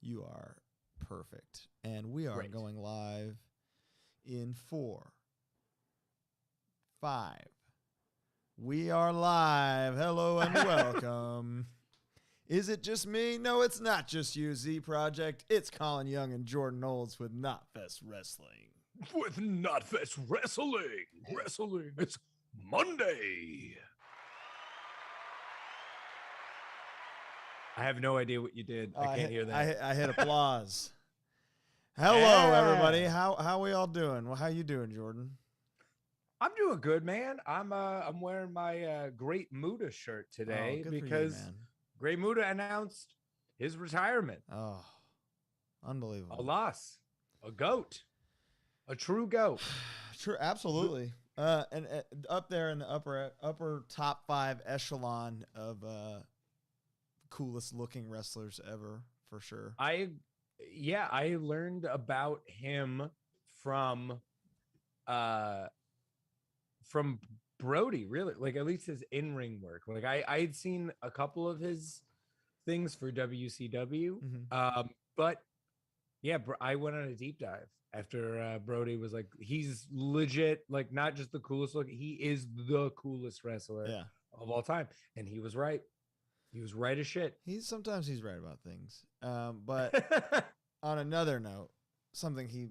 You are perfect. And we are going live in 4, 5. We are live. Hello and welcome. Is it just me? No, it's not just you, Z Project. It's Colin Young and Jordan Olds with Knotfest Wrestling. With Knotfest Wrestling. Wrestling. It's Monday. I have no idea what you did. I can't hear that. I hit applause. Hello, everybody. How we all doing? Well, how you doing, Jordan? I'm doing good, man. I'm wearing my Great Muta shirt today because you, man. Great Muta announced his retirement. Oh, unbelievable. A loss. A goat. A true goat. True, absolutely. And up there in the upper top 5 echelon of coolest looking wrestlers ever, for sure. I learned about him from Brodie, really, like at least his in-ring work. Like I had seen a couple of his things for WCW. But yeah, I went on a deep dive after Brodie was like, he's legit, like not just the coolest look, he is the coolest wrestler of all time. And he was right. He was right as shit. Sometimes he's right about things. But on another note, something he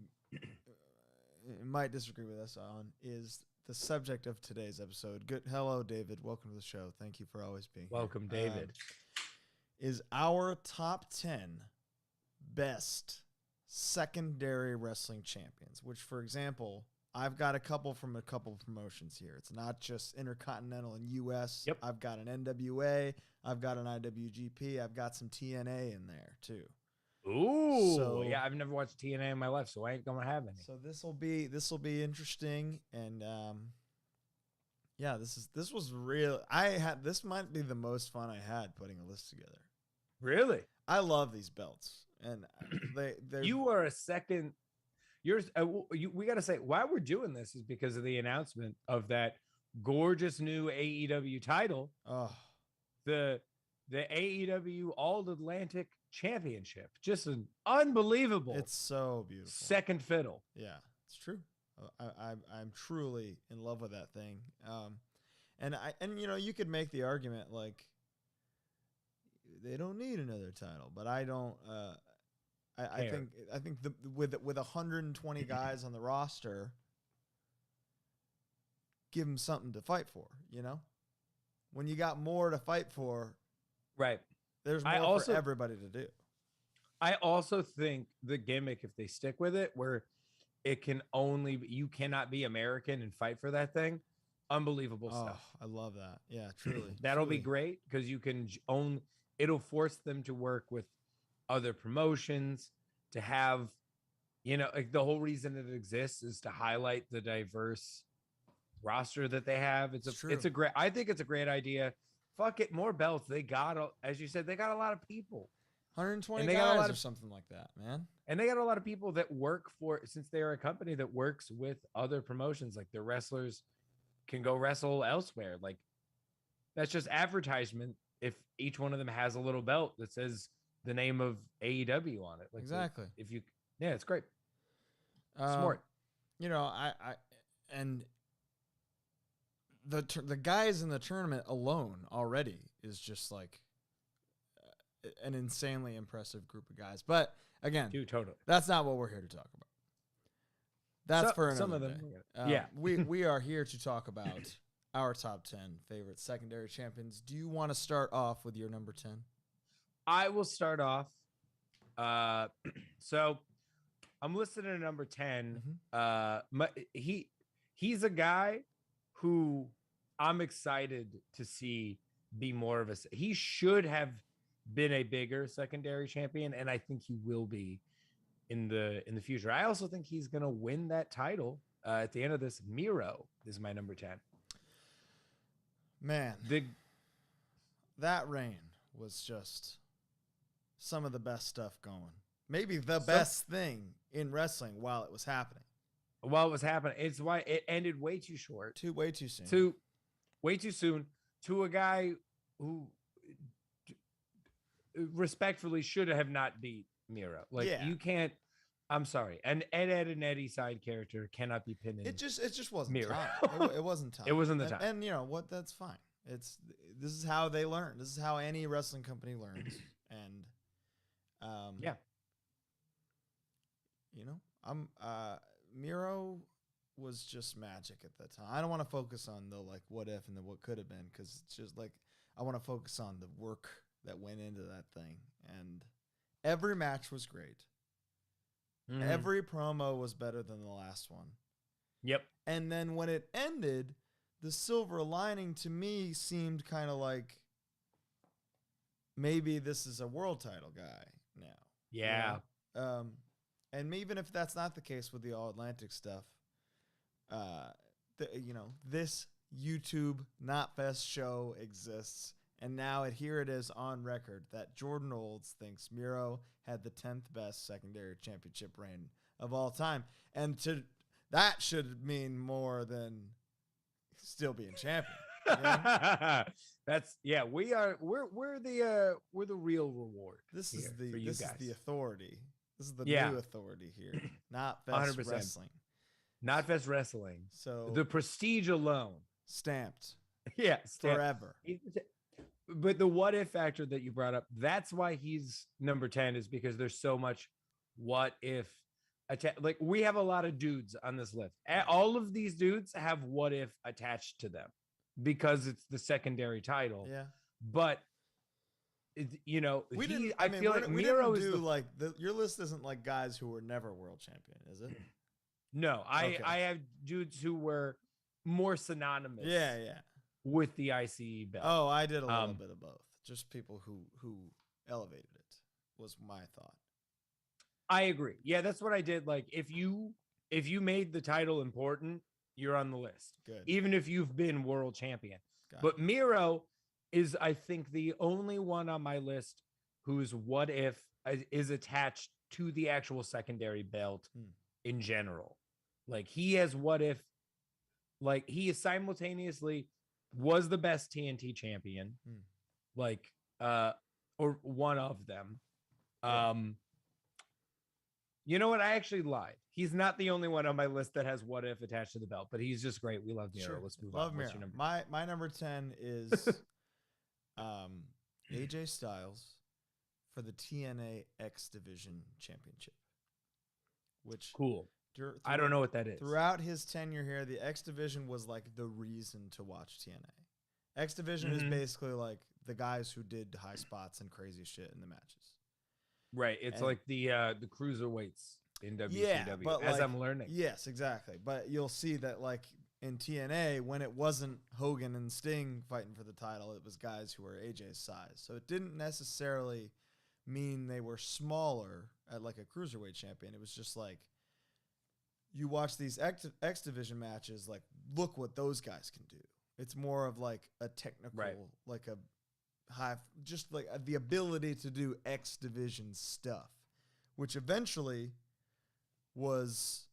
might disagree with us on is the subject of today's episode. Good. Hello, David. Welcome to the show. Thank you for always being here. Welcome, David. Is our top 10 best secondary wrestling champions, which, for example, I've got a couple from a couple of promotions here. It's not just Intercontinental and U.S. Yep. I've got an NWA. I've got an IWGP. I've got some TNA in there, too. Ooh, yeah, I've never watched TNA in my life, so I ain't gonna have any. So this will be interesting, and this was real. This might be the most fun I had putting a list together. Really, I love these belts, and they. You are a second. We got to say why we're doing this is because of the announcement of that gorgeous new AEW title. Oh, the AEW All Atlantic Championship, just an unbelievable. It's so beautiful. Second fiddle. Yeah, it's true. I'm truly in love with that thing. And you could make the argument like they don't need another title, but I don't. I think with 120 guys on the roster, give them something to fight for. You know, when you got more to fight for, right? There's more for everybody to do. I also think the gimmick, if they stick with it, where you cannot be American and fight for that thing, unbelievable stuff. I love that. Yeah, truly. That'll be great because you can it'll force them to work with other promotions to have, like the whole reason it exists is to highlight the diverse roster that they have. I think it's a great idea. Fuck it, more belts. They got, as you said, they got a lot of people. 120 guys or something like that, man. And they got a lot of people that work since they are a company that works with other promotions, like their wrestlers can go wrestle elsewhere. Like that's just advertisement if each one of them has a little belt that says the name of AEW on it. Like exactly. It's great. Smart. And the guys in the tournament alone already is just like an insanely impressive group of guys. But again, dude, totally. That's not what we're here to talk about. That's for another some of them. Day. We are here to talk about our top 10 favorite secondary champions. Do you want to start off with your number 10? I will start off. So I'm listed at number 10. He's a guy who I'm excited to see be more of he should have been a bigger secondary champion, and I think he will be in the future. I also think he's going to win that title at the end of this. Miro is my number 10. Man, that reign was just some of the best stuff going. Maybe the best thing in wrestling while it was happening. It's why it ended way too short. Way too soon. Way too soon to a guy who respectfully should have not beat Miro. Like Yeah. you can't. I'm sorry, an Ed and Eddie side character cannot be pinned in. It just wasn't Miro. time. It wasn't time. It wasn't the time. And you know what? That's fine. This is how they learn. This is how any wrestling company learns. And yeah. You know, Miro was just magic at that time. I don't want to focus on the like what if and the what could have been, because it's just like I want to focus on the work that went into that thing. And every match was great. Mm-hmm. Every promo was better than the last one. Yep. And then when it ended, the silver lining to me seemed kind of like maybe this is a world title guy now. Yeah. You know? And even if that's not the case with the All Atlantic stuff, you know, this YouTube Knotfest show exists, and now here it is on record that Jordan Olds thinks Miro had the 10th best secondary championship reign of all time, and that should mean more than still being champion. You know? We're the real reward. This is the authority. This is the new authority here. Not Fest 100%. Wrestling. Not Fest Wrestling. So the prestige alone. Stamped. Yeah. Forever. But the what if factor that you brought up, that's why he's number 10, is because there's so much what if. Like we have a lot of dudes on this list. All of these dudes have what if attached to them because it's the secondary title. Yeah. But you know, I feel like Miro is your list isn't like guys who were never world champion, is it? No, I have dudes who were more synonymous. Yeah. With the ICE belt. Oh, I did a little bit of both. Just people who elevated it was my thought. I agree. Yeah, that's what I did. Like if you made the title important, you're on the list. Good. Even if you've been world champion. But Miro is, I think, the only one on my list whose what if is attached to the actual secondary belt in general. Like he has what if, like he is simultaneously was the best TNT champion, like or one of them. You know what? I actually lied. He's not the only one on my list that has what if attached to the belt, but he's just great. We love Miro. Sure. Let's move on. Miro. My number 10 is AJ Styles for the TNA X Division Championship. Which cool. I don't know what that is. Throughout his tenure here, the X Division was like the reason to watch TNA. X Division is basically like the guys who did high spots and crazy shit in the matches. Right. It's like the cruiserweights in WCW, but as I'm learning. Yes, exactly. But you'll see that like in TNA, when it wasn't Hogan and Sting fighting for the title, it was guys who were AJ's size. So it didn't necessarily mean they were smaller at like a cruiserweight champion. It was just like, you watch these X Division matches, like, look what those guys can do. It's more of like a technical, like a high, just like the ability to do X Division stuff, which eventually was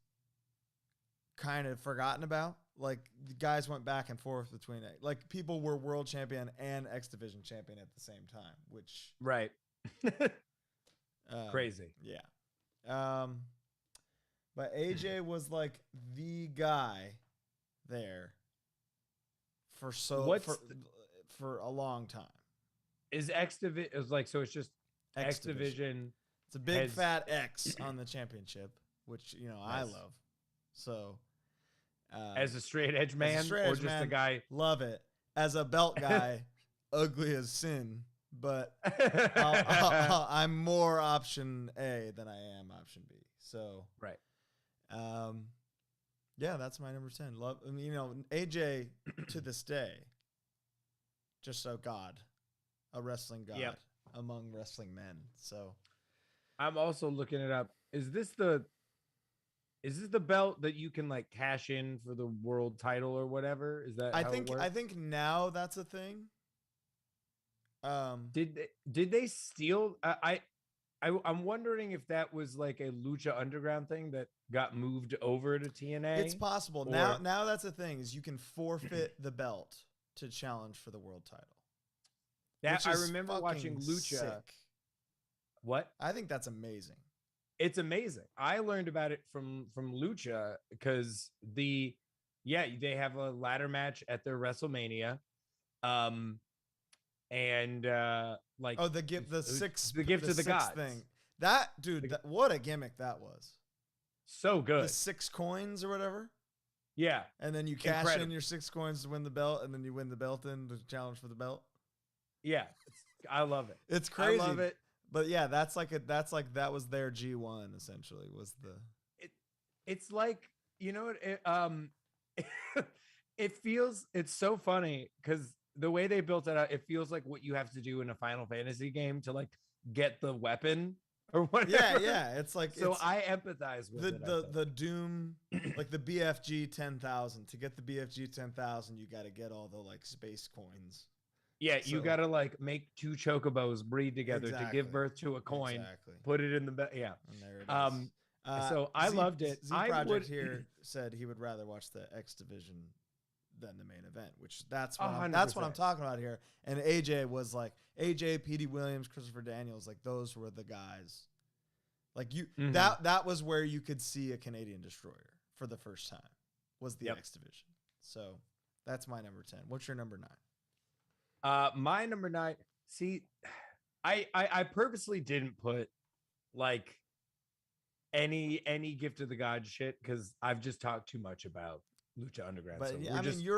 kind of forgotten about. Like the guys went back and forth between it. Like people were world champion and X Division champion at the same time, which crazy. Yeah. But AJ was like the guy there for a long time. Is X Division is like, so it's just X Division. It's a big fat X on the championship, which you know I love. So as a straight edge man, or just a guy, love it. As a belt guy, ugly as sin. But I'm more option A than I am option B. So yeah, that's my number 10. Love, I mean, you know, AJ to this day, just so God, a wrestling god among wrestling men. So I'm also looking it up. Is this the belt that you can like cash in for the world title or whatever? Is that I think now that's a thing. Did they steal? I'm wondering if that was like a Lucha Underground thing that got moved over to TNA. It's possible. Now that's the thing, is you can forfeit the belt to challenge for the world title. That I remember watching Lucha. Sick. What? I think that's amazing. It's amazing. I learned about it from Lucha because they have a ladder match at their WrestleMania. And like the gift to the gods thing. That dude, what a gimmick that was. So good. The 6 coins or whatever. Yeah. And then you cash in your 6 coins to win the belt, and then you win the belt in the challenge for the belt. Yeah. I love it. It's crazy. I love it. But yeah, that was their G1 essentially, was the it's like, you know, it's so funny because the way they built it out, it feels like what you have to do in a Final Fantasy game to like get the weapon or whatever. Yeah. It's like, so I empathize with the Doom, like the BFG 10,000. To get the BFG 10,000, you got to get all the like space coins. Yeah, you got to like make 2 chocobos breed together to give birth to a coin. Exactly. Put it in the yeah. And there it is. So I loved it. Project here said he would rather watch the X Division than the main event, which that's what I'm talking about here. And AJ was like AJ, Petey Williams, Christopher Daniels, like those were the guys. Like that was where you could see a Canadian destroyer for the first time, was the X Division. So that's my number 10. What's your number 9? My number 9. See, I purposely didn't put like any gift of the gods shit because I've just talked too much about Lucha Underground. But so I mean, you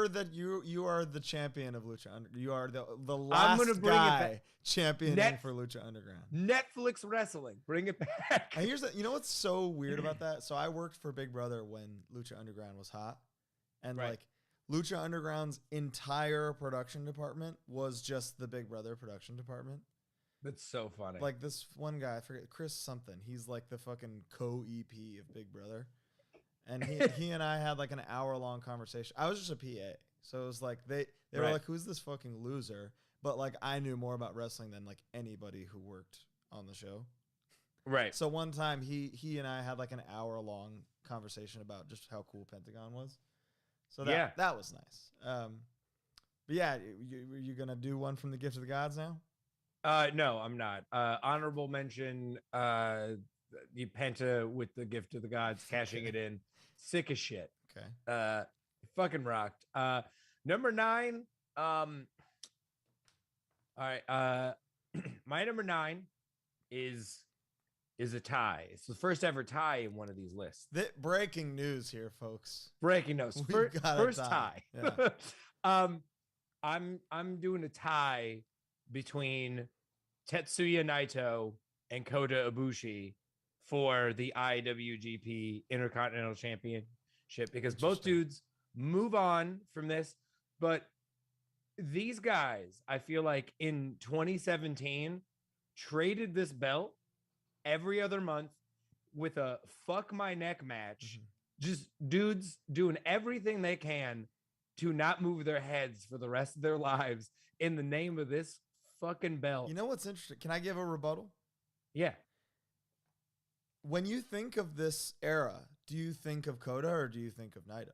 are the champion of Lucha Underground. You are the last I'm gonna bring guy championing for Lucha Underground. Netflix wrestling, bring it back. And you know what's so weird about that? So I worked for Big Brother when Lucha Underground was hot, and like Lucha Underground's entire production department was just the Big Brother production department. That's so funny. Like this one guy, I forget, Chris something. He's like the fucking co-EP of Big Brother. And he and I had like an hour-long conversation. I was just a PA. So it was like they were like, who's this fucking loser? But like I knew more about wrestling than like anybody who worked on the show. Right. So one time he and I had like an hour-long conversation about just how cool Pentagon was. So that was nice. But yeah, you gonna do one from the Gift of the Gods now? No, I'm not. Honorable mention, the Penta with the Gift of the Gods, cashing it in. Sick as shit. Okay. Fucking rocked. Number 9. All right. My number 9 is a tie. It's the first ever tie in one of these lists. Breaking news here, folks. Breaking news. First tie. Yeah. I'm doing a tie between Tetsuya Naito and Kota Ibushi for the IWGP Intercontinental Championship because both dudes move on from this, but these guys, I feel like in 2017 traded this belt every other month with a fuck my neck match. Just dudes doing everything they can to not move their heads for the rest of their lives in the name of this fucking belt. You know what's interesting? Can I give a rebuttal? Yeah. When you think of this era, do you think of Kota or do you think of Naito?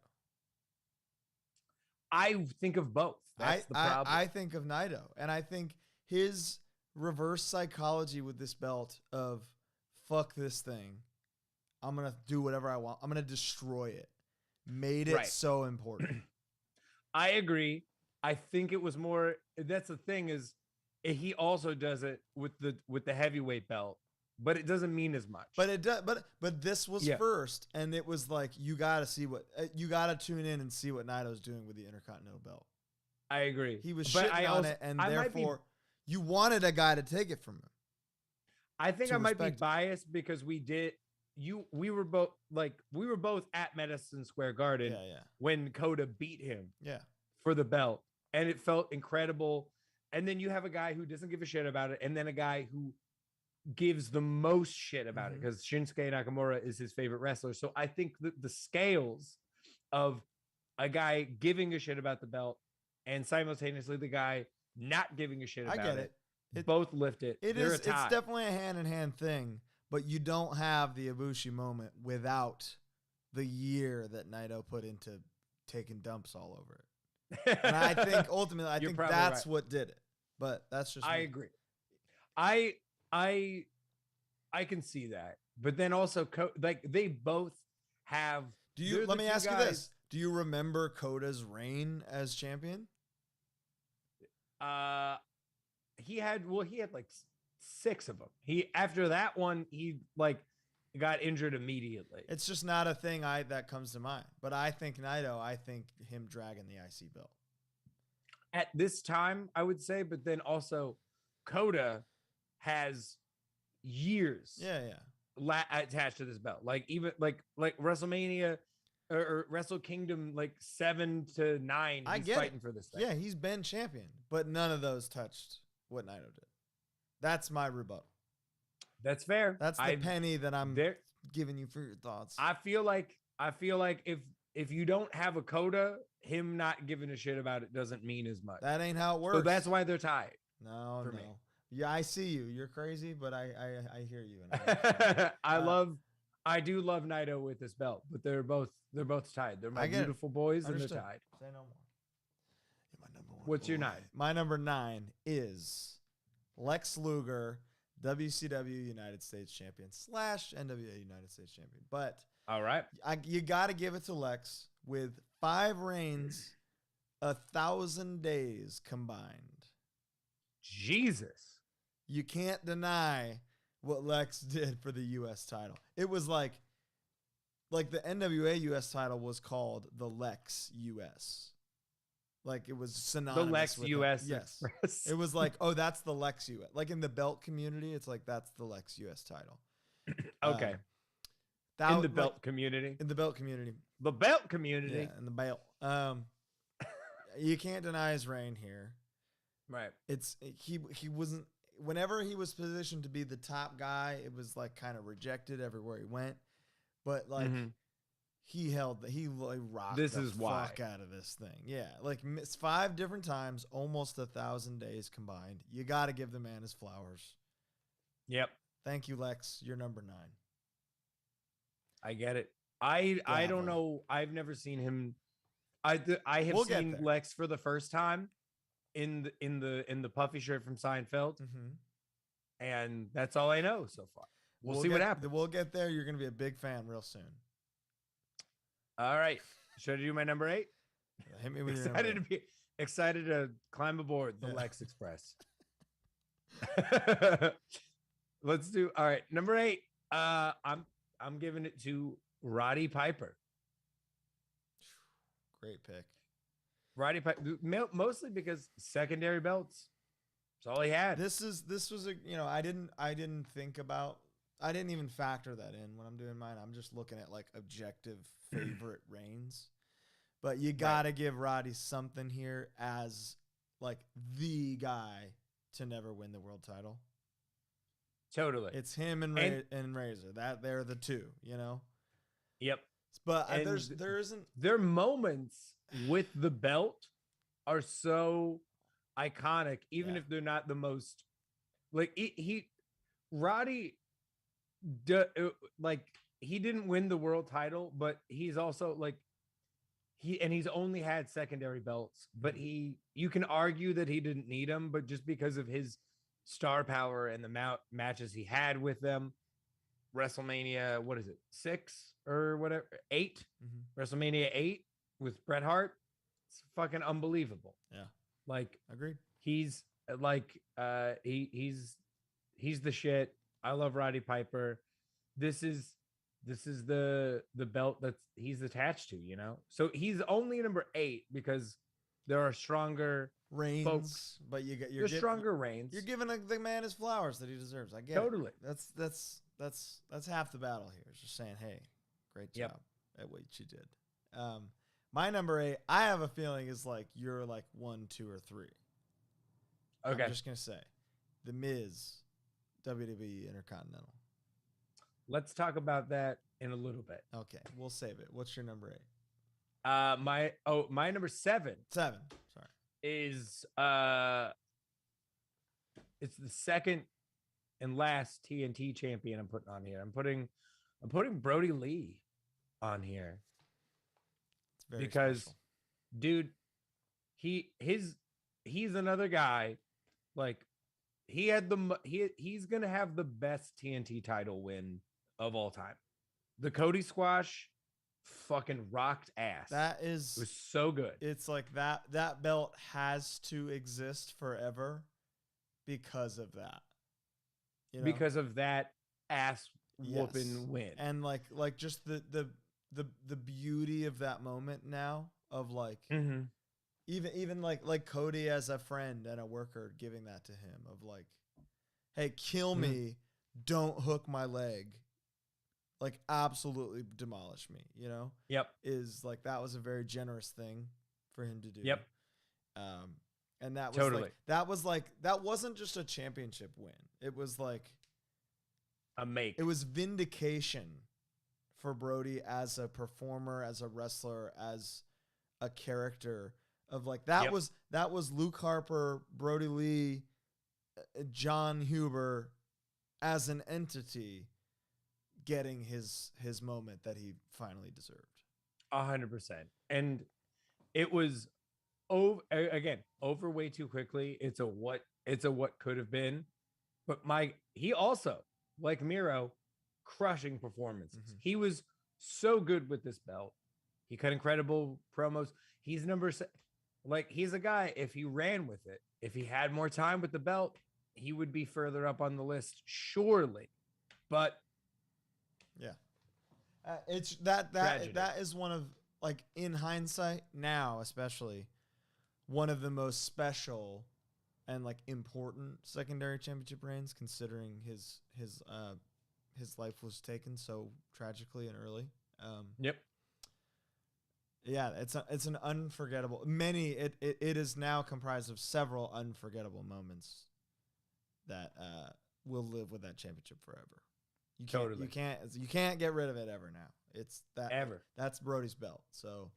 I think of both. That's the problem. I think of Naito, and I think his reverse psychology with this belt of fuck this thing, I'm going to do whatever I want, I'm going to destroy it, made it so important. I agree. I think it was more, that's the thing is he also does it with the heavyweight belt, but it doesn't mean as much. But it does. But this was first, and it was like you got to see what you got to tune in and see what Naito's doing with the Intercontinental belt. I agree. He was shitting on it, and therefore you wanted a guy to take it from him. I think I might be biased because we were both at Madison Square Garden when Kota beat him for the belt, and it felt incredible. And then you have a guy who doesn't give a shit about it, and then a guy who gives the most shit about it because Shinsuke Nakamura is his favorite wrestler. So I think the scales of a guy giving a shit about the belt and simultaneously the guy not giving a shit about it both lift it. It's definitely a hand-in-hand thing, but you don't have the Ibushi moment without the year that Naito put into taking dumps all over it. And I think ultimately, that's what did it. But that's just I agree. I I can see that. But then also, like they both have. Let me ask you this: do you remember Coda's reign as champion? He had like 6 of them. After that one, he like got injured immediately. It's just not a thing that comes to mind. But I think Naito, I think him dragging the IC belt. At this time, I would say, but then also Coda has years attached to this belt. Like even like WrestleMania or Wrestle Kingdom, like 7 to 9, he's fighting for this thing. Yeah, he's been champion, but none of those touched what Naito did. That's my rebuttal. That's fair. That's the penny that I'm giving you for your thoughts. I feel like if you don't have a Coda, him not giving a shit about it doesn't mean as much. That ain't how it works. So that's why they're tied. No. Me. Yeah, I see you. You're crazy, but I hear you. And I do love Naito with this belt, but they're both tied. They're my beautiful boys, and they're tied. Say no more. You're my number 1. What's your 9? My number 9 is Lex Luger, WCW United States Champion / NWA United States Champion. But all right, you got to give it to Lex with 5 reigns, 1,000 days combined. Jesus, you can't deny what Lex did for the U.S. title. It was like the NWA U.S. title was called the Lex U.S. Like it was synonymous. The Lex with U.S. Yes. It was like, oh, that's the Lex U.S. Like in the belt community, it's like, that's the Lex U.S. title. Okay. In the belt community. In the belt community. The belt community. Yeah, in the belt. You can't deny his reign here. Right. He wasn't, whenever he was positioned to be the top guy, it was like kind of rejected everywhere he went. But like he rocked the fuck out of this thing. Yeah, like 5 different times, almost 1,000 days combined. You got to give the man his flowers. Yep. Thank you, Lex. You're number 9. I get it. I don't know. I've never seen him. I have seen Lex for the first time in the puffy shirt from Seinfeld, and that's all I know so far. We'll see what happens. We'll get there. You're going to be a big fan real soon. All right. Should I do my number 8? Hit me with excited to climb aboard the Lex Express. Let's do. All right, number 8. I'm giving it to Roddy Piper. Great pick. Roddy Piper, mostly because secondary belts. That's all he had. This was a, I didn't think about, I didn't even factor that in when I'm doing mine. I'm just looking at like objective favorite reigns. But you got to give Roddy something here as like the guy to never win the world title. Totally. It's him and Razor. That they're the two, Yep. But there isn't, their moments with the belt are so iconic, even if they're not the most like Roddy he didn't win the world title, but he's also like he's only had secondary belts, but you can argue that he didn't need them, but just because of his star power and the matches he had with them, WrestleMania, what is it, 6 or whatever, 8, WrestleMania 8 with Bret Hart, it's fucking unbelievable. Yeah, like agreed. He's like he's the shit. I love Roddy Piper. This is the belt that he's attached to, So he's only number 8 because there are stronger reigns, folks, but you're stronger reigns. You're giving the man his flowers that he deserves. I get totally. It. That's half the battle here. It's just saying, hey, great job at what you did. My number 8, I have a feeling is like you're like 1, 2, or 3. Okay, I'm just gonna say, The Miz, WWE Intercontinental. Let's talk about that in a little bit. Okay, we'll save it. What's your number 8? My number 7. 7. Sorry. Is it's the second and last TNT champion I'm putting on here. I'm putting Brodie Lee on here. It's very because special. Dude, he's another guy like he's gonna have the best TNT title win of all time. The Cody squash fucking rocked ass. It was so good. It's like that belt has to exist forever because of that. You know? Because of that ass whooping win. And like just the beauty of that moment now of like even like Cody as a friend and a worker giving that to him of like, hey, kill me, don't hook my leg, like absolutely demolish me, you know? Yep. Is like, that was a very generous thing for him to do. Yep. And that was totally. that wasn't just a championship win. It was like it was vindication for Brodie as a performer, as a wrestler, as a character of like, that was Luke Harper, Brodie Lee, John Huber as an entity getting his moment that he finally deserved. 100%. And it was over way too quickly. It's a what could have been. But he also, like Miro, crushing performances. He was so good with this belt. He cut incredible promos. He's he's a guy, if he ran with it, if he had more time with the belt, he would be further up on the list, surely. But yeah, it's that is one of, like, in hindsight now, especially one of the most special and like important secondary championship reigns, considering his life was taken so tragically and early. Yep. Yeah, it's an unforgettable. It is now comprised of several unforgettable moments that will live with that championship forever. You can't get rid of it ever now. It's that ever. That's Brodie's belt. So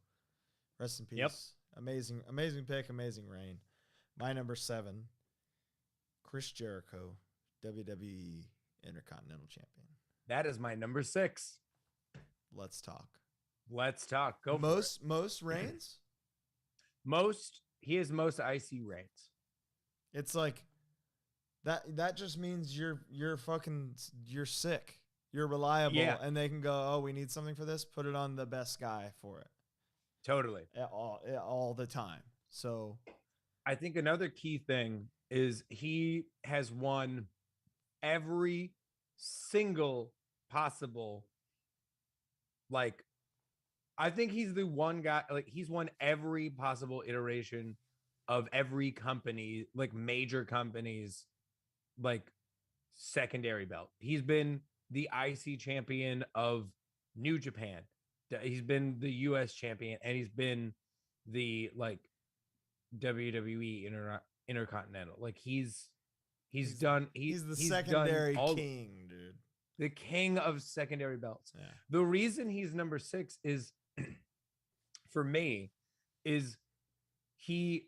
rest in peace. Yep. Amazing pick, amazing reign. My number 7, Chris Jericho, WWE Intercontinental Champion. That is my number 6. Let's talk. Go most reigns? He has most IC reigns. It's like that just means you're sick. You're reliable, and they can go, oh, we need something for this, put it on the best guy for it. Totally. All the time. So I think another key thing is he has won every single possible, like, I think he's the one guy, like, he's won every possible iteration of every company, like major companies, like secondary belt. He's been the IC champion of New Japan. He's been the U.S. champion, and he's been the like WWE Intercontinental. Like he's the secondary king, dude. The king of secondary belts. Yeah. The reason he's number 6 is, for me, is he's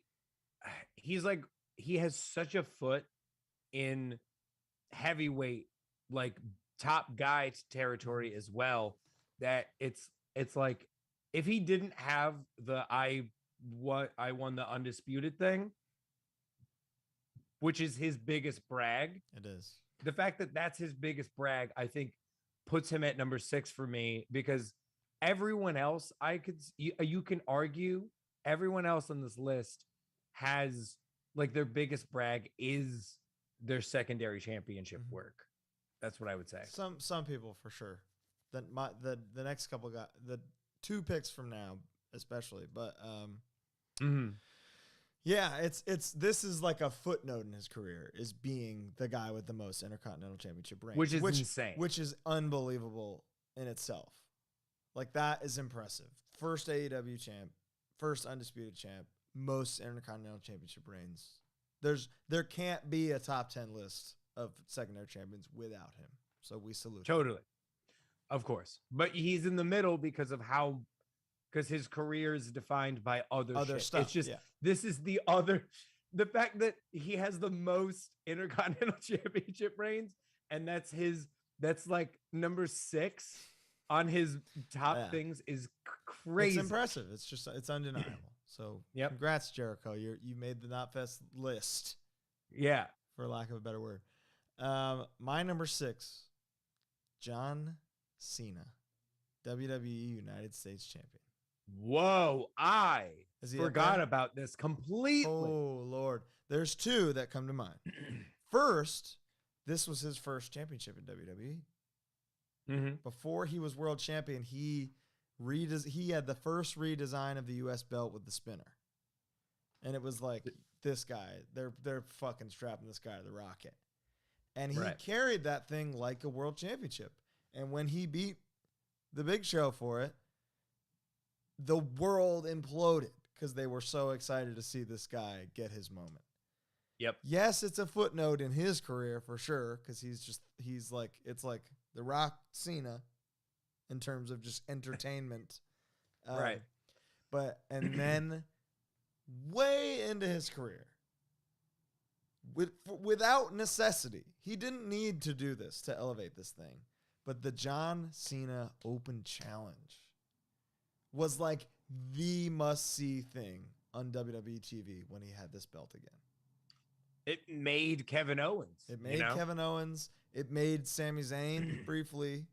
like, he has such a foot in heavyweight, like top guy territory as well, that it's like, if he didn't have the I won the undisputed thing, which is his biggest brag. It is. The fact that that's his biggest brag, I think, puts him at number 6 for me, because everyone else, you can argue, everyone else on this list has, like, their biggest brag is their secondary championship work. That's what I would say. Some people for sure. The next couple got the 2 picks from now, especially, but yeah, this is like a footnote in his career, is being the guy with the most Intercontinental Championship reigns, which is insane, which is unbelievable in itself. Like, that is impressive. First AEW champ, first undisputed champ, most Intercontinental Championship reigns. There can't be a top 10 list of secondary champions without him. So we salute him. Totally. Of course. But he's in the middle because his career is defined by other stuff. It's just, this is the fact that he has the most Intercontinental Championship reigns, and that's like number 6 on his top things, is crazy. It's impressive. It's undeniable. So congrats, Jericho. You made the Knotfest list. Yeah. for lack of a better word. My number 6, John Cena, WWE United States Champion. Whoa, I forgot about this completely. Oh, Lord. There's 2 that come to mind. First, this was his first championship in WWE. Mm-hmm. Before he was world champion, he had the first redesign of the U.S. belt with the spinner. And it was like, this guy, they're fucking strapping this guy to the rocket. And he carried that thing like a world championship. And when he beat the Big Show for it, the world imploded because they were so excited to see this guy get his moment. Yep. Yes, it's a footnote in his career for sure, because it's like The Rock Cena in terms of just entertainment. Right. And then way into his career, without necessity, he didn't need to do this to elevate this thing, but the John Cena Open Challenge was like the must-see thing on WWE TV when he had this belt again. It made Kevin Owens. It made Kevin Owens. It made Sami Zayn briefly.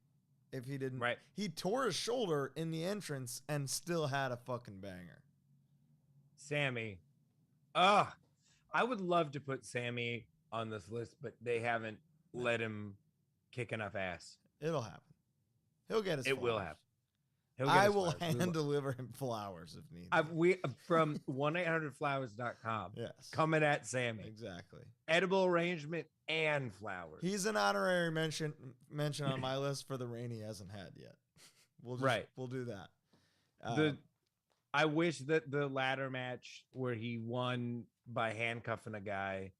If he didn't, he tore his shoulder in the entrance and still had a fucking banger. Sammy. I would love to put Sammy on this list, but they haven't let him kick enough ass. It'll happen. He'll get his flowers. It will happen. I will hand deliver him flowers if needed. We from 1-800-Flowers.com. Yes. Coming at Sammy. Exactly. Edible arrangement and flowers. He's an honorary mention on my list for the reign he hasn't had yet. We'll do that. I wish that the ladder match where he won by handcuffing a guy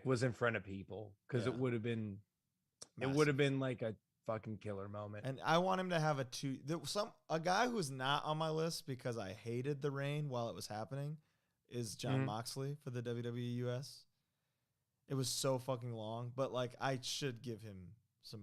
was in front of people, because it would have been like a fucking killer moment. And I want him to have a guy who's not on my list because I hated the reign while it was happening is Jon Moxley for the WWE U.S. It was so fucking long, but I should give him some.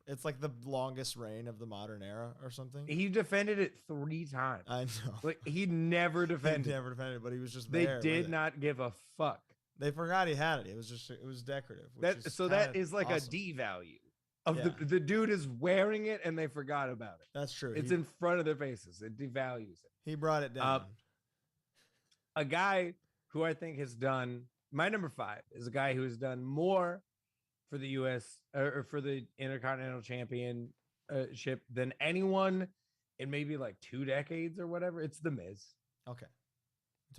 It's like the longest reign of the modern era or something. He defended it 3 times. I know. He never defended. But he was just they there. They did not give a fuck. They forgot he had it. It was decorative. That is like awesome. A D value. The dude is wearing it and they forgot about it. That's true. It's in front of their faces. It devalues it. He brought it down. A guy who I think has done, my number 5 is a guy who has done more for the U.S. or for the Intercontinental Championship than anyone in maybe 2 decades or whatever. It's The Miz. Okay.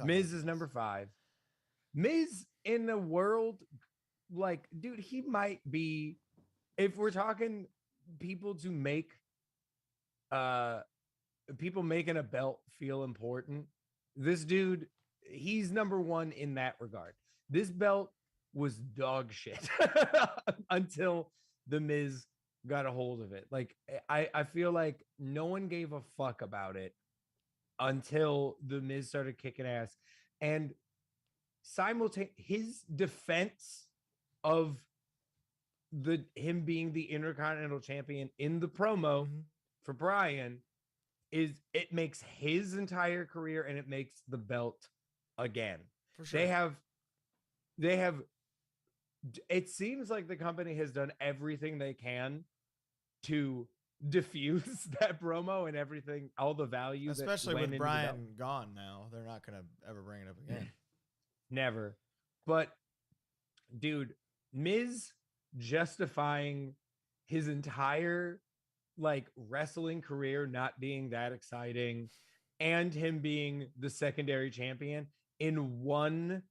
Miz is number 5. Miz in the world, dude, he might be, if we're talking people to make people making a belt feel important, this dude, he's number 1 in that regard. This belt was dog shit until The Miz got a hold of it. I feel like no one gave a fuck about it until The Miz started kicking ass. And his defense of him being the Intercontinental Champion in the promo for Bryan it makes his entire career, and it makes the belt again. For sure. They have it seems like the company has done everything they can to diffuse that promo and everything, all the value, especially with Bryan gone now. They're not gonna ever bring it up again. Never. But dude, Miz justifying his entire wrestling career not being that exciting, and him being the secondary champion in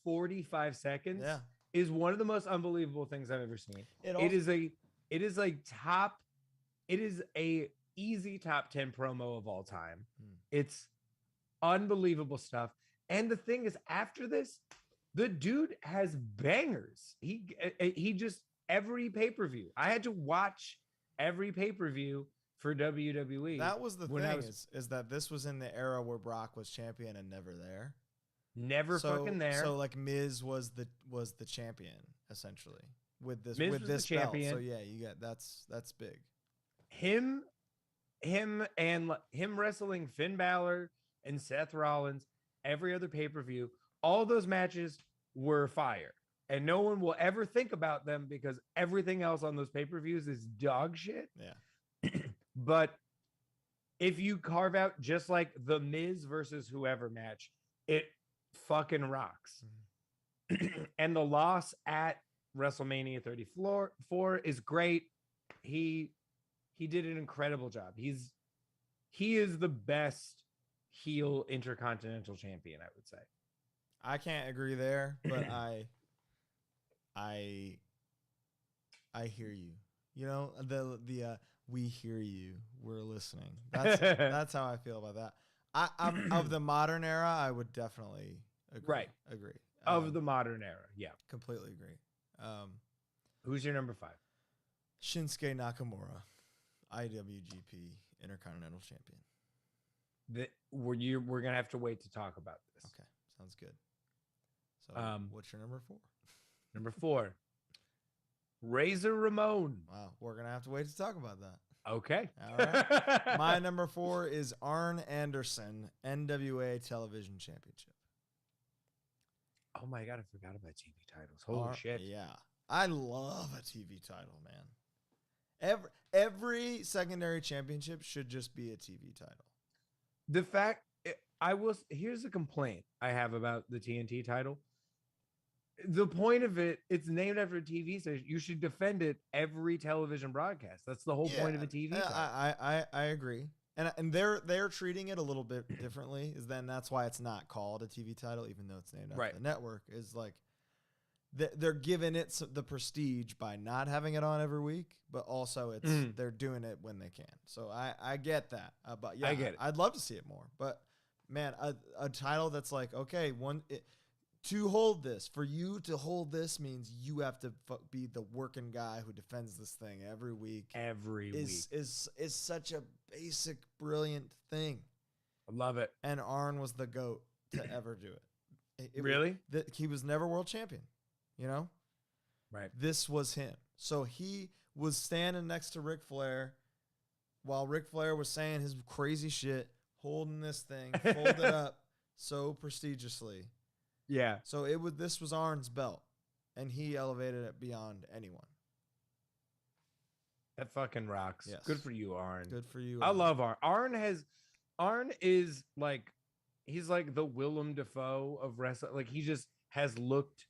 45 seconds is one of the most unbelievable things I've ever seen. It is a easy top 10 promo of all time. It's unbelievable stuff. And the thing is, after this, the dude has bangers. He just, every pay-per-view. I had to watch every pay-per-view for WWE. That was the thing, is that this was in the era where Brock was champion and never there. Fucking there. So Miz was the champion essentially with this champion. Belt. So yeah, you got that's big. Him wrestling Finn Balor and Seth Rollins every other pay-per-view. All those matches were fire. and no one will ever think about them because everything else on those pay-per-views is dog shit. Yeah. But if you carve out just like the Miz versus whoever match, it fucking rocks. Mm-hmm. And the loss at WrestleMania 34 is great. He did an incredible job. He is the best heel Intercontinental champion, I would say. I can't agree there, but I hear you. You know, the we hear you, we're listening. That's how I feel about that. I'm of the modern era, I would definitely agree. Agree. Of the modern era, yeah. Completely agree. Who's your number 5? Shinsuke Nakamura, IWGP Intercontinental Champion. We're gonna have to wait to talk about this. Okay, sounds good. So, what's your number 4? Number 4, Razor Ramon. Wow, we're gonna have to wait to talk about that. Okay. All right. My number 4 is Arn Anderson, NWA Television Championship. Oh my God, I forgot about TV titles. Holy shit. Yeah. I love a TV title, man. Every secondary championship should just be a TV title. The fact here's a complaint I have about the TNT title. The point of it, it's named after a TV station. You should defend it every television broadcast. That's the whole point of a TV title. I agree. And they're treating it a little bit differently. That's why it's not called a TV title, even though it's named after the network. Is like they're giving it the prestige by not having it on every week, but also they're doing it when they can. So I get that. But yeah, I get it. I'd love to see it more. But man, a title that's like, okay, to hold this, for you to hold this means you have to be the working guy who defends this thing every week. Is such a basic, brilliant thing. I love it. And Arn was the GOAT to ever do it. Really? He was never world champion, you know? Right. This was him. So he was standing next to Ric Flair while Ric Flair was saying his crazy shit, holding this thing, folded up so prestigiously. Yeah. So this was Arn's belt, and he elevated it beyond anyone. That fucking rocks. Yes. Good for you, Arn. Good for you. I love Arn. Arn is like, he's like the Willem Dafoe of wrestling. Like he just has looked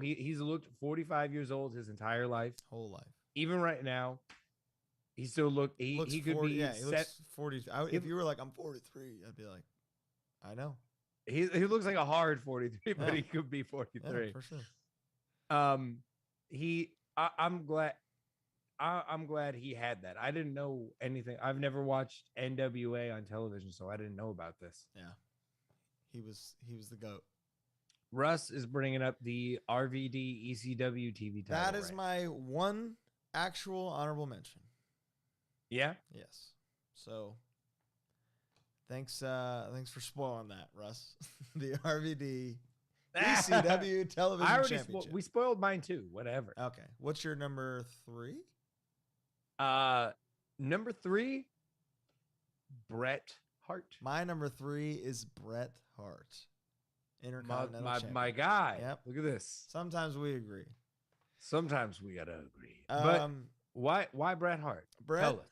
he's looked 45 years old his entire life. Whole life. Even right now, he still he could 40, be he set. Looks 40. If you were like, I'm 43, I'd be like, I know. He looks like a hard 43, but he could be 43. Yeah, for sure. I'm glad he had that. I didn't know anything. I've never watched NWA on television, so I didn't know about this. Yeah. He was the GOAT. Russ is bringing up the RVD ECW TV title. That is my one actual honorable mention. Yeah? Yes. So thanks for spoiling that, Russ. The RVD ECW Television Championship. We spoiled mine too. Whatever. Okay. What's your number 3? Number 3, Bret Hart. My number 3 is Bret Hart. Intercontinental champion. My guy. Yep. Look at this. Sometimes we agree. Sometimes we gotta agree. But why Bret Hart?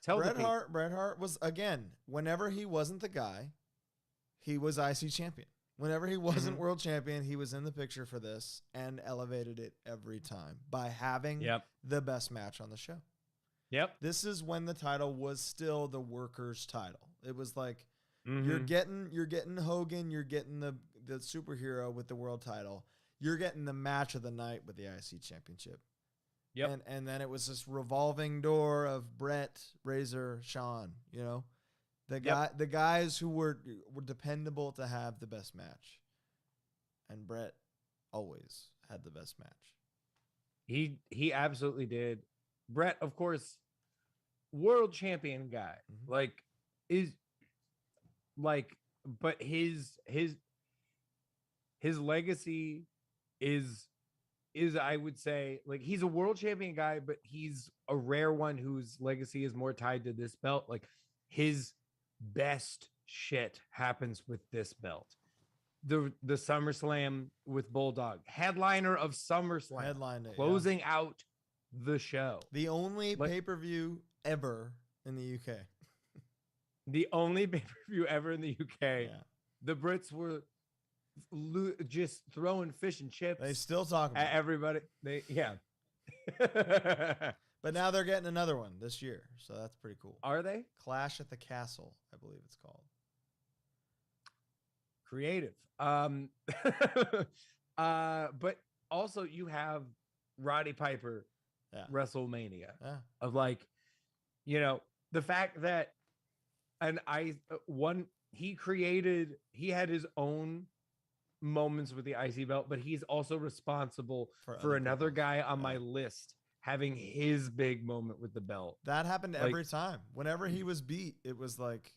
Tell Bret Hart was, again, whenever he wasn't the guy, he was IC champion. Whenever he wasn't world champion, he was in the picture for this and elevated it every time by having the best match on the show. Yep. This is when the title was still the workers' title. It was like you're getting Hogan, you're getting the superhero with the world title. You're getting the match of the night with the IC championship. Yep. And then it was this revolving door of Bret, Razor, Shawn, you know. The guys who were dependable to have the best match. And Bret always had the best match. He absolutely did. Bret, of course, world champion guy. But his legacy is I would say, like, he's a world champion guy, but he's a rare one whose legacy is more tied to this belt. Like, his best shit happens with this belt. the SummerSlam with Bulldog, headliner of SummerSlam, Headlined it, closing out the show. The only pay-per-view ever in the UK. The only pay-per-view ever in the UK. Yeah. The Brits were just throwing fish and chips. They still talk about at everybody. Yeah. But now they're getting another one this year, so that's pretty cool. Are they? Clash at the Castle, I believe it's called. Creative. But also you have Roddy Piper WrestleMania of like, you know, the fact that he had his own moments with the IC belt, but he's also responsible for another guy on my list having his big moment with the belt. That happened every time. Whenever he was beat, it was like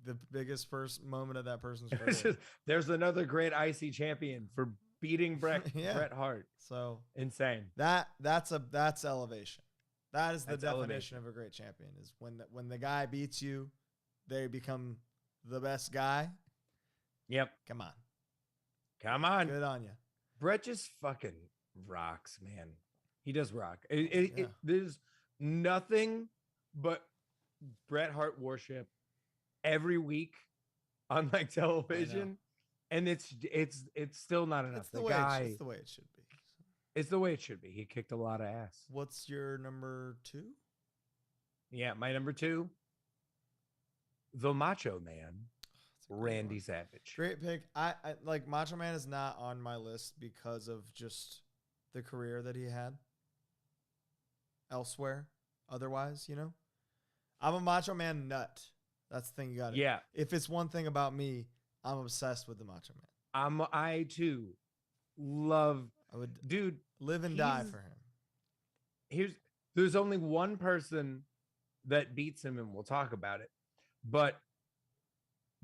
the biggest first moment of that person's career. There's another great IC champion for beating Bret Hart. So insane. That's elevation. That is the definition elevation of a great champion, is when the guy beats you, they become the best guy. Yep. Come on. Good on you. Bret just fucking rocks, man. He does rock. There's nothing but Bret Hart worship every week on like television, and it's still not enough. It's the way it should be. It's the way it should be. He kicked a lot of ass. What's your number 2? Yeah, my number 2, the Macho Man, Randy Savage. Great pick. I like Macho Man is not on my list because of just the career that he had elsewhere. Otherwise, you know, I'm a Macho Man nut. That's the thing you got to. Yeah. If it's one thing about me, I'm obsessed with the Macho Man. I too love. I would, dude, live and die for him. There's only one person that beats him, and we'll talk about it. But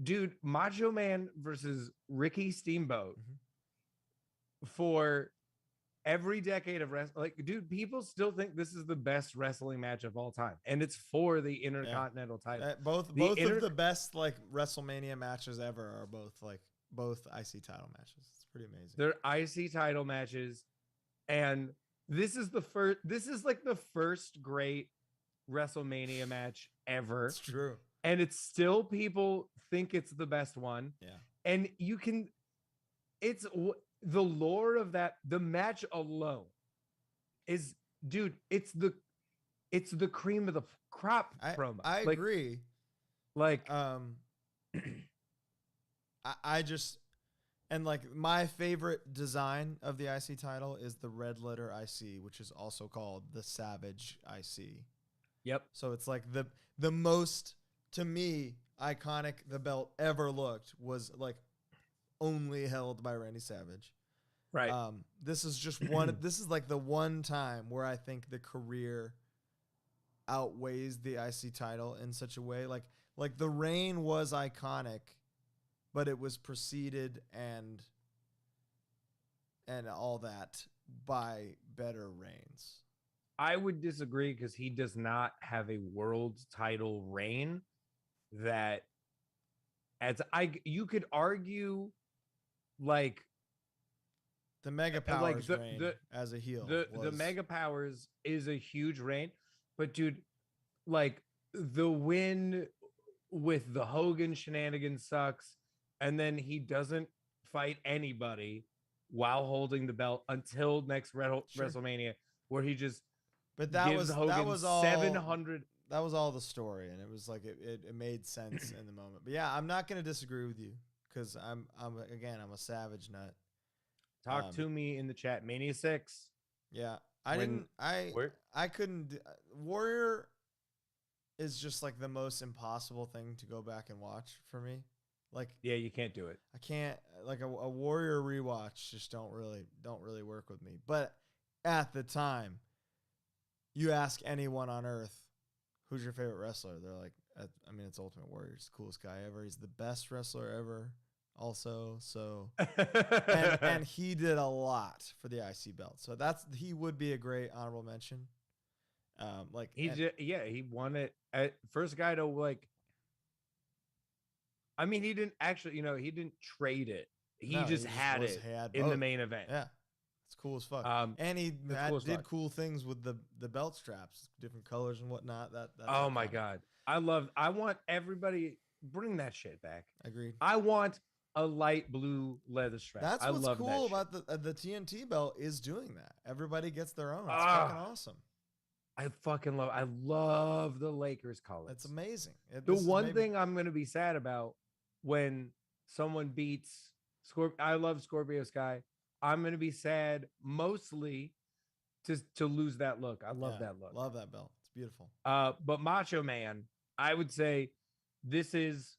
dude, Macho Man versus Ricky Steamboat for every decade of wrestling. Like, dude, people still think this is the best wrestling match of all time, and it's for the Intercontinental title. Both of the best like WrestleMania matches ever are both IC title matches. It's pretty amazing. They're IC title matches, and this is the first great WrestleMania match ever. It's true. And it's still, people think it's the best one. Yeah. And it's the lore of that. The match alone is, dude, it's the cream of the crop promo. I agree. Like, I just, and like my favorite design of the IC title is the red letter IC, which is also called the Savage IC. Yep. So it's like the most, to me, iconic the belt ever looked was like only held by Randy Savage. Right. This is just one. This is like the one time where I think the career outweighs the IC title in such a way. Like the reign was iconic, but it was preceded and all that by better reigns. I would disagree because he does not have a world title reign that, you could argue, like the Mega Powers like reign as a heel. The Mega Powers is a huge reign, but dude, like the win with the Hogan shenanigans sucks, and then he doesn't fight anybody while holding the belt until next WrestleMania, where he just. But that was all 700. That was all the story, and it was like it made sense in the moment. But yeah, I'm not gonna disagree with you because I'm a Savage nut. Talk to me in the chat. Mania 6. Yeah, I couldn't. Warrior is just like the most impossible thing to go back and watch for me. Like, yeah, you can't do it. I can't, like a Warrior rewatch just don't really work with me. But at the time, you ask anyone on earth, who's your favorite wrestler? They're like, I mean, it's Ultimate Warrior. He's the coolest guy ever. He's the best wrestler ever. Also, so and he did a lot for the IC belt. So he would be a great honorable mention. He won it. First guy to like. I mean, he didn't actually, he didn't trade it He just had it in the main event. Yeah. It's cool as fuck. And he did cool things with the belt straps, different colors and whatnot. That's oh my God. I want everybody bring that shit back. Agreed. I want a light blue leather strap. That's what's cool about the TNT belt is doing that. Everybody gets their own. It's fucking awesome. I love the Lakers colors. It's amazing. The one thing I'm going to be sad about when someone beats I love Scorpio Sky. I'm going to be sad mostly to lose that look. I love that look. Love that belt. It's beautiful. But Macho Man, I would say this is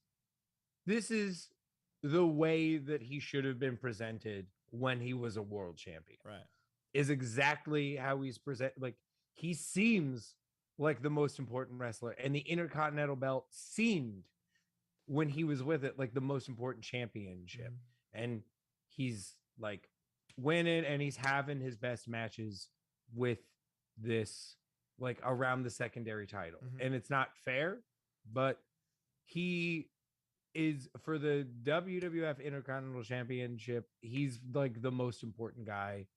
the way that he should have been presented when he was a world champion. Right. Is exactly how he's presented. Like, he seems like the most important wrestler, and the Intercontinental belt seemed when he was with it like the most important championship. And he's like winning, and he's having his best matches with this, like, around the secondary title. And it's not fair, but he is, for the WWF Intercontinental Championship, he's like the most important guy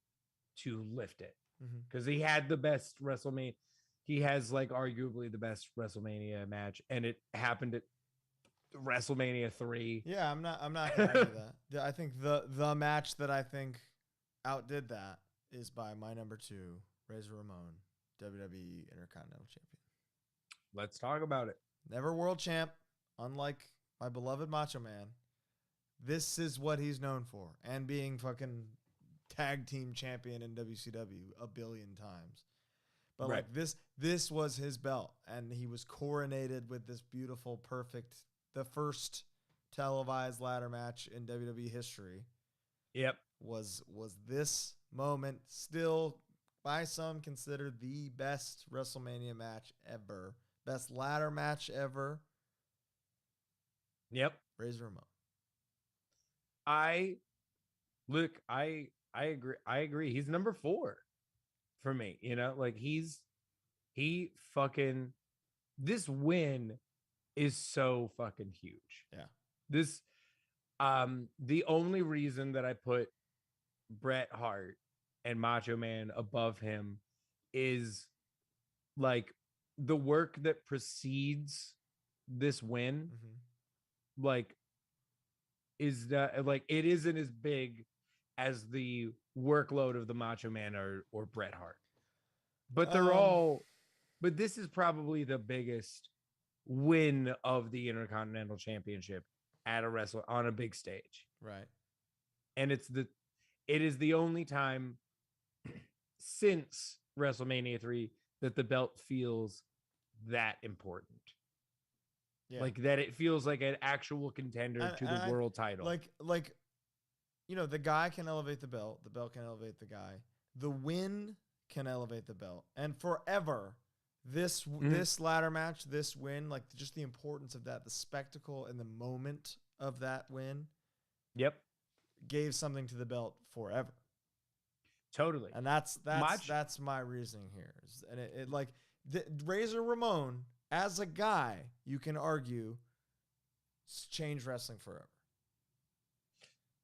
to lift it, because he had the best WrestleMania. He has like arguably the best WrestleMania match, and it happened at WrestleMania 3. Yeah, I'm not gonna argue that. I think the match that I think outdid that is by my number 2, Razor Ramon, WWE Intercontinental Champion. Let's talk about it. Never world champ, unlike my beloved Macho Man. This is what he's known for, and being fucking tag team champion in WCW a billion times. But like this was his belt, and he was coronated with this beautiful, perfect, the first televised ladder match in WWE history. Yep. Was this moment, still by some considered the best WrestleMania match ever, best ladder match ever. Yep. Razor Ramon. I agree. He's number 4 for me. You know, like this win is so fucking huge. Yeah. This, the only reason that I put Bret Hart and Macho Man above him is like the work that precedes this win. Like, is that, like, it isn't as big as the workload of the Macho Man or Bret Hart, but but this is probably the biggest win of the Intercontinental Championship at a wrestler on a big stage. Right. And it is the only time since WrestleMania 3 that the belt feels that important. Yeah. Like that it feels like an actual contender to the world title. Like, you know, the guy can elevate the belt can elevate the guy. The win can elevate the belt. And forever, this ladder match, this win, like just the importance of that, the spectacle and the moment of that win. Yep. Gave something to the belt forever. Totally. And that's my reasoning here. And it like Razor Ramon, as a guy, you can argue, change wrestling forever.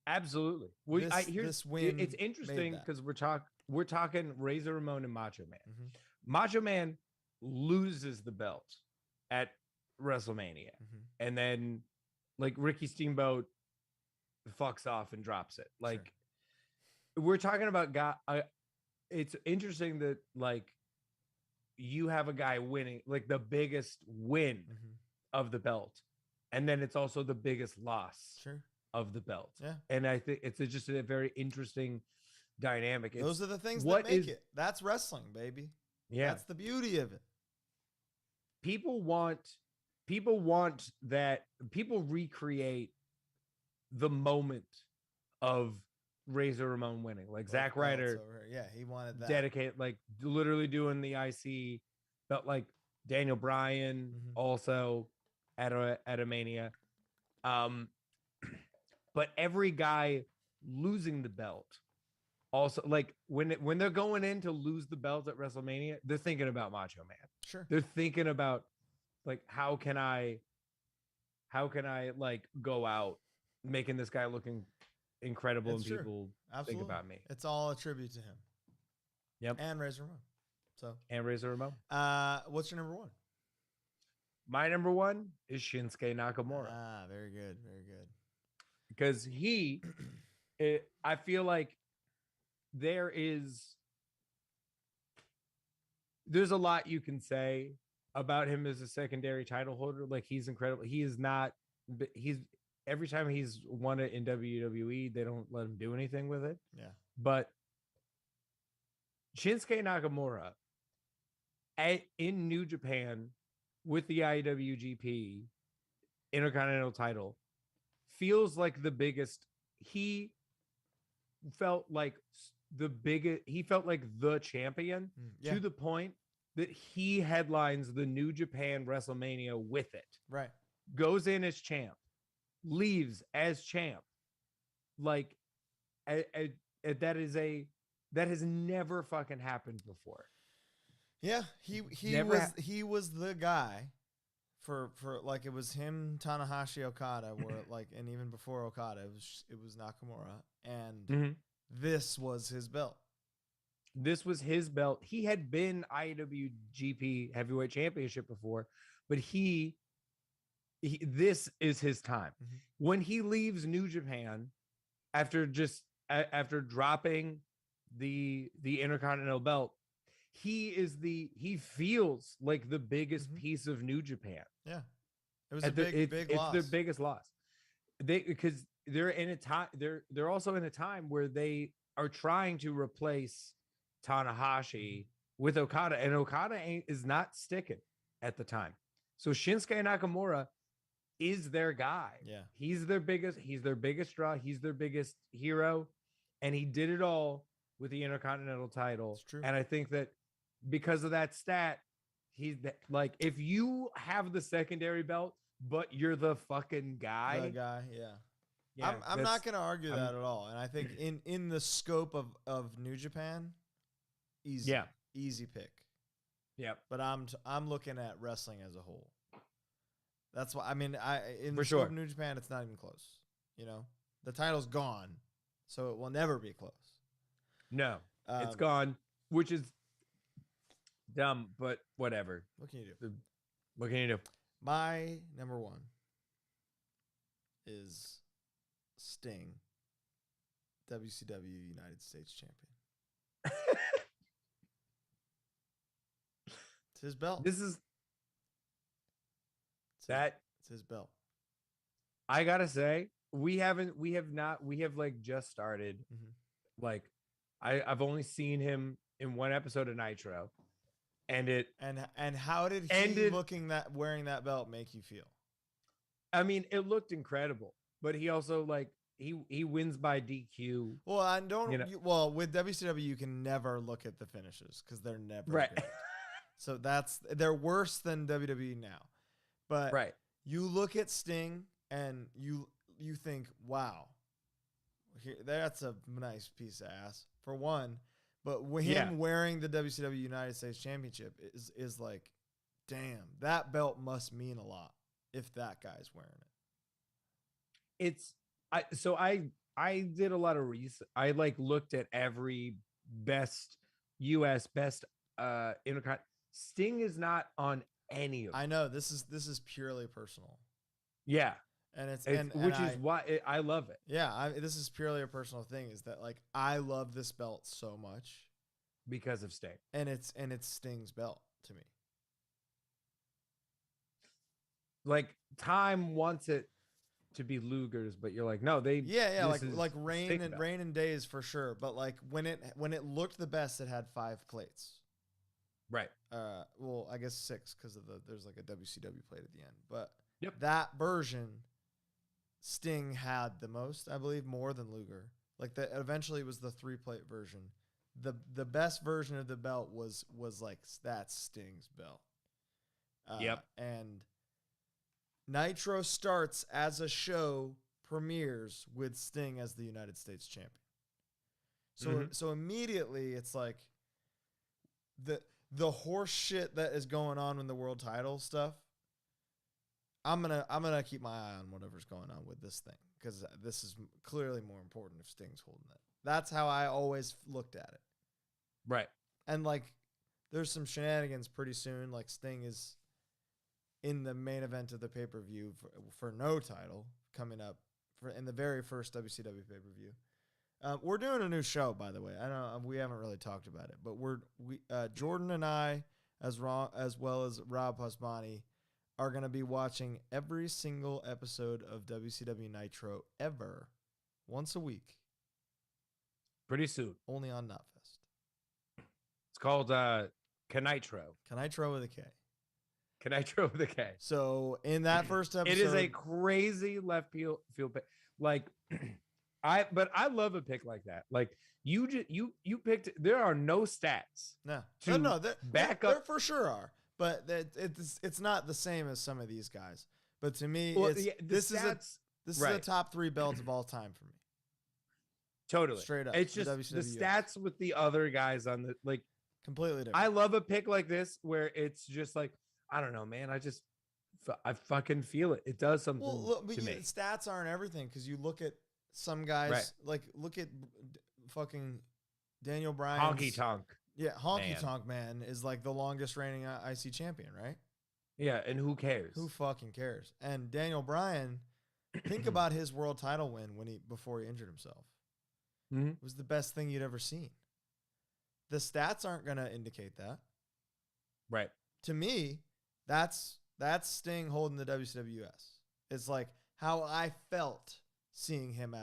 Absolutely. This win, it's interesting because we're talking Razor Ramon and Macho Man. Macho Man loses the belt at WrestleMania, and then like Ricky Steamboat fucks off and drops it. Like, we're talking about guy. It's interesting that like you have a guy winning like the biggest win of the belt, and then it's also the biggest loss of the belt. Yeah. And I think it's just a very interesting dynamic. Those are the things that make it. That's wrestling, baby. Yeah. That's the beauty of it. People want that. People recreate the moment of Razor Ramon winning. Like Zack Ryder. Yeah, he wanted that. Dedicate, like literally doing the IC belt, like Daniel Bryan also at a Mania. But every guy losing the belt also, like when they're going in to lose the belt at WrestleMania, they're thinking about Macho Man. Sure. They're thinking about like how can I like go out making this guy looking incredible It's and true. people Absolutely. think about me. It's all a tribute to him. Yep. And Razor Ramon. So. And Razor Ramon. What's your number one? My number one is Shinsuke Nakamura. Ah, very good. Very good. Because I feel like there's a lot you can say about him as a secondary title holder. Like, he's incredible. Every time he's won it in WWE, they don't let him do anything with it. Yeah. But Shinsuke Nakamura in New Japan with the IWGP Intercontinental title feels like the biggest. He felt like the champion to the point that he headlines the New Japan WrestleMania with it. Right. Goes in as champ, leaves as champ. Like, that has never fucking happened before. Yeah, he was the guy for like, it was him, Tanahashi, Okada, where like, and even before Okada, it was Nakamura, and this was his belt. This was his belt. He had been IWGP Heavyweight Championship before, but this is his time. When he leaves New Japan after dropping the Intercontinental belt, he feels like the biggest piece of New Japan. Yeah. It was big loss. It's their biggest loss. Because they're in a time, they're also in a time where they are trying to replace Tanahashi with Okada, and Okada is not sticking at the time. So Shinsuke Nakamura is their guy. Yeah. He's their biggest draw. He's their biggest hero. And he did it all with the Intercontinental title. It's true. And I think that because of that stat, he's like, if you have the secondary belt, but you're the fucking guy. The guy, yeah. I'm not going to argue that at all. And I think in the scope of New Japan, easy. Yeah. Easy pick. Yeah. But I'm looking at wrestling as a whole. That's why, I mean, in For the scope sure. of New Japan, it's not even close. You know, the title's gone, so it will never be close. No, it's gone, which is dumb, but whatever. What can you do? What can you do? My number one is Sting, WCW United States champion. It's his belt. This is it's his belt. I gotta say, we have like just started. Like, I've only seen him in one episode of Nitro, and how did he wearing that belt make you feel? I mean, it looked incredible, but he also, like, he wins by DQ. Well, I don't. With WCW, you can never look at the finishes because they're never right. good. So they're worse than WWE now. But you look at Sting and you think, wow, that's a nice piece of ass for one. But him wearing the WCW United States Championship is like, damn, that belt must mean a lot if that guy's wearing it. I did a lot of research. I like looked at every best U.S. best Intercontinental. Sting is not on any of them. I know this is purely personal. Yeah. And it's why I love it. Yeah, this is purely a personal thing. Is that, like, I love this belt so much because of Sting, and it's Sting's belt to me. Like, time wants it to be Luger's, but you're like, no, like Rain and Days for sure. But like when it looked the best, it had 5 plates. Right. Well, I guess 6 because there's like a WCW plate at the end. But yep. That version, Sting had the most, I believe, more than Luger. Like, eventually it was the 3-plate version. The best version of the belt was like, that's Sting's belt. Yep. And Nitro starts as a show premieres with Sting as the United States champion. So immediately it's like the horse shit that is going on in the world title stuff. I'm gonna keep my eye on whatever's going on with this thing because this is clearly more important if Sting's holding it. That's how I always looked at it. Right. And like, there's some shenanigans pretty soon. Like Sting is in the main event of the pay-per-view for no title coming up in the very first WCW pay-per-view. We're doing a new show, by the way. I know we haven't really talked about it, but Jordan and I, as well as Rob Husbani, are going to be watching every single episode of WCW Nitro ever, once a week. Pretty soon. Only on Knotfest. It's called Knitro. Knitro with a K. Knitro with a K. So in that first episode, it is a crazy left field pick. Like, I love a pick like that. Like you picked. There are no stats. No, back up. There for sure are, but it's not the same as some of these guys. But to me, this is the top 3 belts of all time for me. Totally, straight up. It's just the stats with the other guys on the like completely different. I love a pick like this where it's just like, I don't know, man. I fucking feel it. It does something to me. Stats aren't everything because you look at some guys, like look at fucking Daniel Bryan. Honky Tonk. Yeah, Honky Tonk Man is like the longest reigning IC champion, right? Yeah, and who cares? Who fucking cares? And Daniel Bryan, think about his world title win before he injured himself. Mm-hmm. It was the best thing you'd ever seen. The stats aren't going to indicate that. Right. To me, that's Sting holding the WCW U.S. It's like how I felt seeing him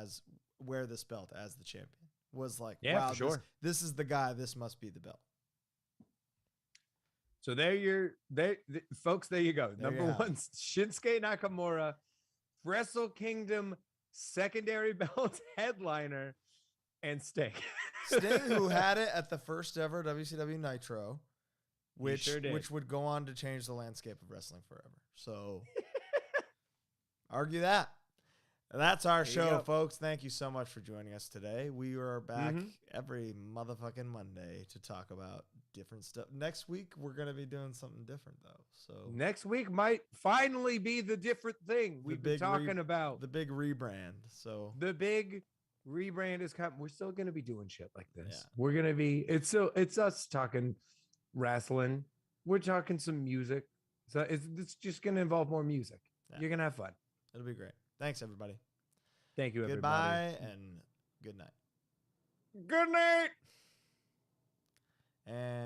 wear this belt as the champion. Was like, wow, for sure. This is the guy. This must be the belt. So folks, there you go. Number 1, Shinsuke Nakamura, Wrestle Kingdom secondary belt headliner, and Sting. Sting, who had it at the first ever WCW Nitro, which would go on to change the landscape of wrestling forever. So argue that. That's our show, folks. Thank you so much for joining us today. We are back every motherfucking Monday to talk about different stuff. Next week, we're going to be doing something different, though. So next week might finally be the different thing we've been talking about. The big rebrand. So the big rebrand is coming. We're still going to be doing shit like this. Yeah. We're going to be, it's us talking wrestling. We're talking some music. So it's just going to involve more music. Yeah. You're going to have fun. It'll be great. Thanks, everybody. Thank you, everybody. Goodbye and good night. Good night. And